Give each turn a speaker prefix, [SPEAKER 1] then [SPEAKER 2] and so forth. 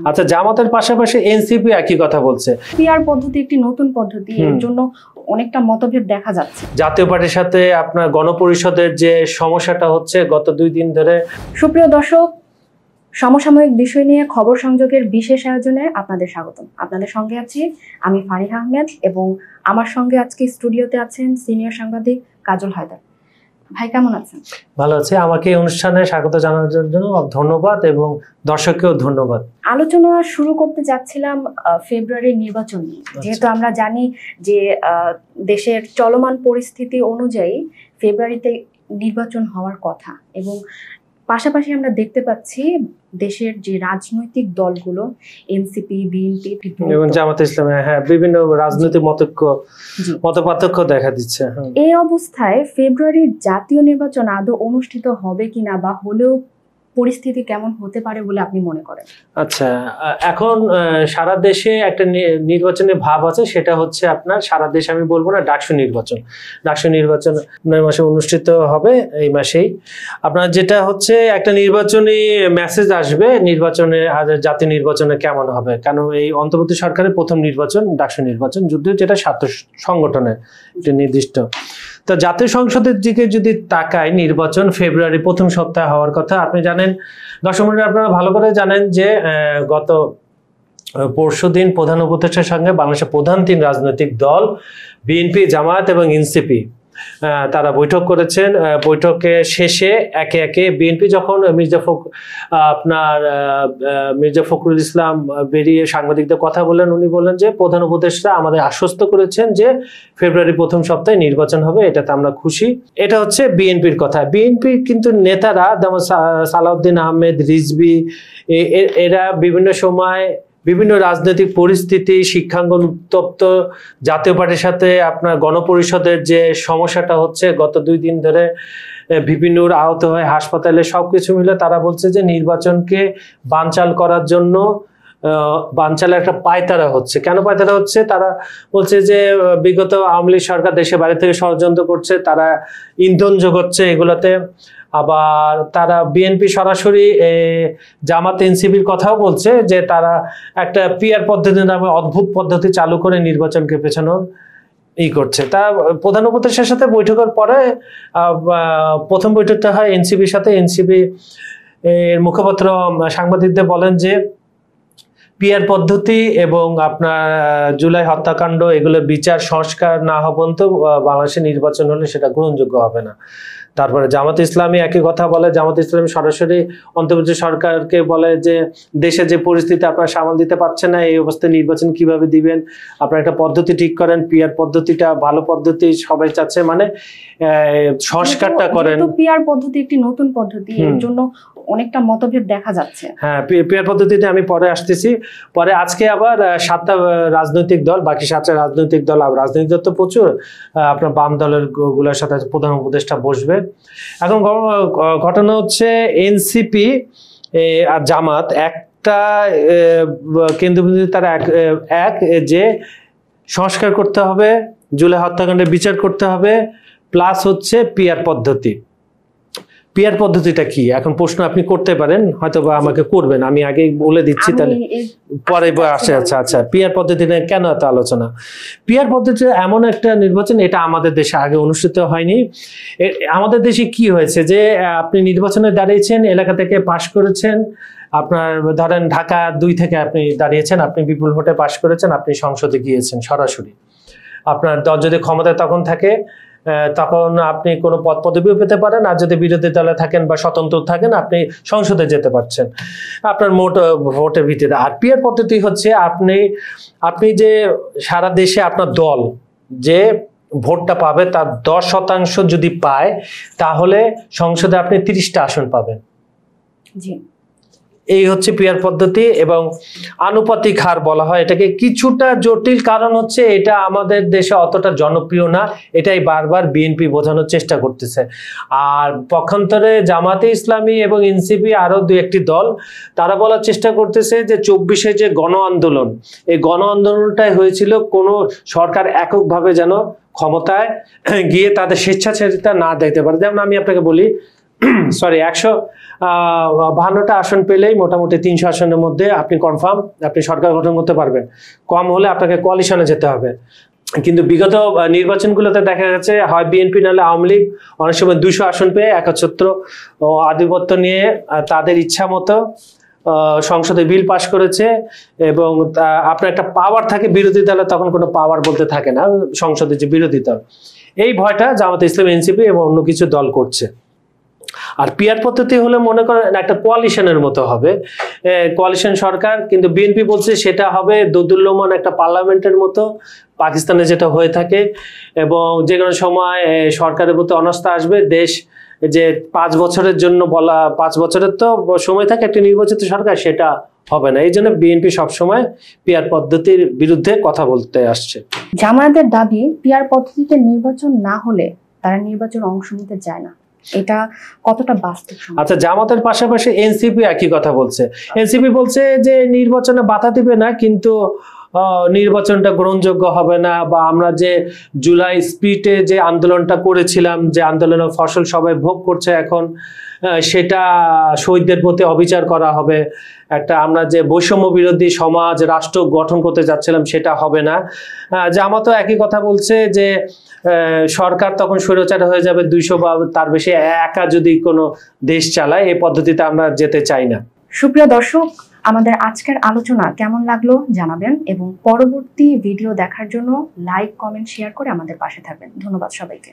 [SPEAKER 1] আচ্ছা, জামাতের পাশাপাশি এনসিপি একই কথা বলছে।
[SPEAKER 2] পিআর পদ্ধতি একটি নতুন পদ্ধতি, এর জন্য অনেকটা মতভেদ দেখা যাচ্ছে।
[SPEAKER 1] জাতীয় পার্টির সাথে আপনার গণপরিষদের যে সমস্যাটা হচ্ছে গত 2 দিন ধরে।
[SPEAKER 2] সুপ্রিয় দর্শক, সমসাময়িক বিষয় নিয়ে খবর সংযোগের বিশেষ আয়োজনে আপনাদের স্বাগতম। আপনাদের সঙ্গে আছি আমি ফারিহা আহমেদ এবং আমার সঙ্গে আজকে স্টুডিওতে আছেন সিনিয়র সাংবাদিক কাজল হায়দার। ভাই কেমন আছেন?
[SPEAKER 1] ভালো আছি। আমাকে এই অনুষ্ঠানে স্বাগত জানানোর জন্য ধন্যবাদ এবং দর্শককেও ধন্যবাদ।
[SPEAKER 2] আলোচনা শুরু করতে যাচ্ছিলাম ফেব্রুয়ারির নির্বাচন নিয়ে। যেহেতু আমরা জানি যে দেশের চলমান পরিস্থিতি অনুযায়ী ফেব্রুয়ারিতে নির্বাচন হওয়ার কথা এবং পাশাপাশি আমরা দেখতে পাচ্ছি দেশের যে রাজনৈতিক দলগুলো এনসিপি, বিএনপি
[SPEAKER 1] এবং জামাত ইসলামী বিভিন্ন রাজনৈতিক মতপার্থক্য দেখা দিচ্ছে।
[SPEAKER 2] এই অবস্থায় ফেব্রুয়ারির জাতীয় নির্বাচন আদৌ অনুষ্ঠিত হবে কিনা বা হলেও পরিস্থিতি কেমন হতে পারে বলে আপনি মনে করেন?
[SPEAKER 1] আচ্ছা, এখন সারা দেশে একটা নির্বাচনের ভাব আছে, সেটা হচ্ছে আপনার সারা দেশে আমি বলবো না, ডাকসু নির্বাচন মাসে অনুষ্ঠিত হবে, এই মাসেই। আপনার যেটা হচ্ছে একটা নির্বাচনী মেসেজ আসবে নির্বাচনে, জাতীয় নির্বাচনে কেমন হবে, কারণ এই অন্তর্বর্তী সরকারের প্রথম নির্বাচন ডাকসু নির্বাচন, যদিও যেটা স্বার্থ সংগঠনের একটা নির্দিষ্ট। তো জাতীয় সংসদের দিকে যদি তাকায়, নির্বাচন ফেব্রুয়ারি প্রথম সপ্তাহে হওয়ার কথা। আপনি জানেন, দর্শক মণ্ডলী আপনারা ভালো করে জানেন যে গত পরশুদিন প্রধান উপদেষ্টার সঙ্গে বাংলাদেশের প্রধান 3 রাজনৈতিক দল বিএনপি, জামায়াত এবং এনসিপি তারা বৈঠক করেছেন। বৈঠকে শেষে একে একে বিএনপি যখন মির্জা ফখরুল ইসলাম বেরিয়ে সাংবাদিকদের কথা বললেন, উনি বললেন যে প্রধান উপদেষ্টা আমাদের আশ্বস্ত করেছেন যে ফেব্রুয়ারি প্রথম সপ্তাহে নির্বাচন হবে, এটাতে আমরা খুশি। এটা হচ্ছে বিএনপির কথা। বিএনপির কিন্তু নেতারা যেমন সালাউদ্দিন আহমেদ, রিজভী, এরা বিভিন্ন সময় বিভিন্ন রাজনৈতিক পরিস্থিতি, শিক্ষাঙ্গন উত্তপ্ত, জাতীয় পার্টির সাথে আপনার গণপরিষদের যে সমস্যাটা হচ্ছে গত 2 দিন ধরে, ভিপিনুর আহত হয়ে হাসপাতালে, সবকিছু মিলে তারা বলছে যে নির্বাচনকে বানচাল করার জন্য বানচালের একটা পায়তারা হচ্ছে। কেন পায়তারা হচ্ছে? তারা বলছে যে বিগত আওয়ামী লীগ সরকার দেশে বাইরে থেকে ষড়যন্ত্র করছে, তারা ইন্ধন যোগাচ্ছে এগুলাতে। আবার তারা বিএনপি সরাসরি জামাত এনসিপির কথাও বলছে যে তারা একটা পিআর পদ্ধতি নামে অদ্ভুত পদ্ধতি চালু করে নির্বাচনকে পেছানোর করছে। তা প্রধান উপদেষ্টার সাথে বৈঠকের পরে প্রথম বৈঠকটা হয় এনসিপির সাথে। এনসিপি এর মুখপাত্র সাংবাদিকদের বলেন যে পিআর পদ্ধতি এবং আপনার জুলাই হত্যাকাণ্ড, এগুলো বিচার সংস্কার না হওয়া পর্যন্ত বাংলাদেশে নির্বাচন হলে সেটা গ্রহণযোগ্য হবে না। তারপরে জামাত ইসলামী একই কথা বলে। জামাত ইসলামী সরাসরি অন্তর্বর্তী সরকারকে বলে যে দেশে যে পরিস্থিতি আপনারা সামাল দিতে পারছেন না, এই অবস্থায় নির্বাচন কিভাবে দিবেন, আপনারা একটা পদ্ধতি ঠিক করেন, পিআর পদ্ধতিটা ভালো পদ্ধতি সবাই চাচ্ছে, মানে সংস্কারটা করেন।
[SPEAKER 2] পিআর পদ্ধতি একটি নতুন পদ্ধতি, এর জন্য অনেকটা মতভেদ দেখা যাচ্ছে।
[SPEAKER 1] হ্যাঁ, পিআর পদ্ধতিতে আমি পরে আসতেছি। পরে আজকে আবার 7টা রাজনৈতিক দল, বাকি 7টা রাজনৈতিক দল, রাজনৈতিক দল তো প্রচুর, আপনার বাম দলের গুলোর সাথে প্রধান উপদেষ্টা বসবে। এখন ঘটনা হচ্ছে এনসিপি আর জামাত একটা কেন্দ্রবিন্দু, তারা এক যে সংস্কার করতে হবে, জুলাই হত্যাকাণ্ডের বিচার করতে হবে, প্লাস হচ্ছে পিআর পদ্ধতি। পিআর পদ্ধতিটা কি এখন প্রশ্ন আপনি করতে পারেন, হয়তো বা আমাকে করবেন, আমি আগে বলে দিচ্ছি, তাহলে পরে আসে। আচ্ছা, পিআর পদ্ধতিটা কেন এত আলোচনা? পিআর পদ্ধতি এমন একটা নির্বাচন, এটা আমাদের দেশে আগে অনুষ্ঠিত হয়নি। আমাদের দেশে কি হয়েছে যে আপনি নির্বাচনে দাঁড়িয়েছেন, এলাকা থেকে পাশ করেছেন, আপনার ধরেন ঢাকা 2 থেকে আপনি দাঁড়িয়েছেন, আপনি বিপুল ভোটে পাশ করেছেন, আপনি সংসদে গিয়েছেন সরাসরি। আপনার দল যদি ক্ষমতায় তখন থাকে, তখন আপনি কোনো পদ পদবিও পেতে পারেন, আর যদি বিরোধী দলে থাকেন বা স্বতন্ত্র থাকেন, আপনি সংসদে যেতে পারছেন আপনার মোট ভোটের ভিত্তিতে। আর পিআর পদ্ধতি হচ্ছে আপনি যে সারা দেশে আপনার দল যে ভোটটা পাবে তার 10% যদি পায়, তাহলে সংসদে আপনি 30টা আসন পাবেন। জি, এই হচ্ছে পিআর পদ্ধতি এবং আনুপাতিক হার বলা হয় এটাকে। কিছুটা জটিল, কারণ হচ্ছে এটা আমাদের দেশে অতটা জনপ্রিয় না, এটাই বারবার বিএনপি বোঝানোর চেষ্টা করতেছে। আর পক্ষান্তরে জামাতে ইসলামী এবং এনসিপি আরো 2-1টি দল, তারা বলার চেষ্টা করতেছে যে 24-এ যে গণ আন্দোলন, এই গণ আন্দোলনটাই হয়েছিল কোনো সরকার এককভাবে যেন ক্ষমতায় গিয়ে তাদের স্বেচ্ছাচারিতা না দিতে পারে। যেমন আমি আপনাকে বলি, সরি 152টা আসন পেলেই মোটামুটি 300 আসনের মধ্যে আপনি কনফার্ম আপনি সরকার গঠন করতে পারবেন। কম হলে আপনাকে কোয়ালিশনে যেতে হবে। কিন্তু বিগত নির্বাচনগুলোতে দেখা গেছে হয় বিএনপি নাহলে আওয়ামী লীগ অনেক সময় 200 আসন পেয়ে একচ্ছত্র আধিপত্য নিয়ে তাদের ইচ্ছা মতো সংসদে বিল পাশ করেছে, এবং আপনার একটা পাওয়ার থাকে বিরোধী দলে, তখন কোনো পাওয়ার বলতে থাকে না সংসদে যে বিরোধী দল। এই ভয়টা জামাতে ইসলামী, এনসিপি এবং অন্য কিছু দল করছে। আর পিআর পদ্ধতি হলে মনে করেন একটা কোয়ালিশনের মতো হবে, কোয়ালিশন সরকার, কিন্তু বিএনপি বলছে সেটা হবে দোদুল্যমান একটা পার্লামেন্টের মতো পাকিস্তানে যেটা হয়ে থাকে, এবং যে কোনো সময় সরকারের প্রতি অনাস্থা আসবে। দেশ যে 5 বছরের জন্য বলা, 5 বছরের তো সময় থাকে একটা নির্বাচিত সরকার, সেটা হবে না। এই জন্য বিএনপি সবসময় পিআর পদ্ধতির বিরুদ্ধে কথা বলতে আসছে।
[SPEAKER 2] জামায়াতের দাবি পিআর পদ্ধতিতে নির্বাচন না হলে তারা নির্বাচন অংশ নিতে চায় না, এটা কতটা বাস্তব?
[SPEAKER 1] আচ্ছা, জামাতের পাশাপাশি এনসিপি একই কথা বলছে। এনসিপি বলছে যে নির্বাচনে বাধা দিবে না, কিন্তু নির্বাচনটা গ্রহণযোগ্য হবে না, বা আমরা যে জুলাই স্পিরিটে যে আন্দোলনটা করেছিলাম, যে আন্দোলনের ফসল সবাই ভোগ করছে এখন, সেটা শহীদদের প্রতি অবিচার করা হবে। একটা আমরা যে বৈষম্য বিরোধী সমাজ রাষ্ট্র গঠন করতে যাচ্ছিলাম সেটা হবে না। জামাতও একই কথা বলছে যে সরকার তখন স্বৈরাচার হয়ে যাবে, 200 বা তার বেশি একা যদি কোনো দেশ চালায়, এই পদ্ধতিতে আমরা যেতে চাই না।
[SPEAKER 2] সুপ্রিয় দর্শক, আমাদের আজকের আলোচনা কেমন লাগলো জানাবেন, এবং পরবর্তী ভিডিও দেখার জন্য লাইক, কমেন্ট, শেয়ার করে আমাদের পাশে থাকবেন। ধন্যবাদ সবাইকে।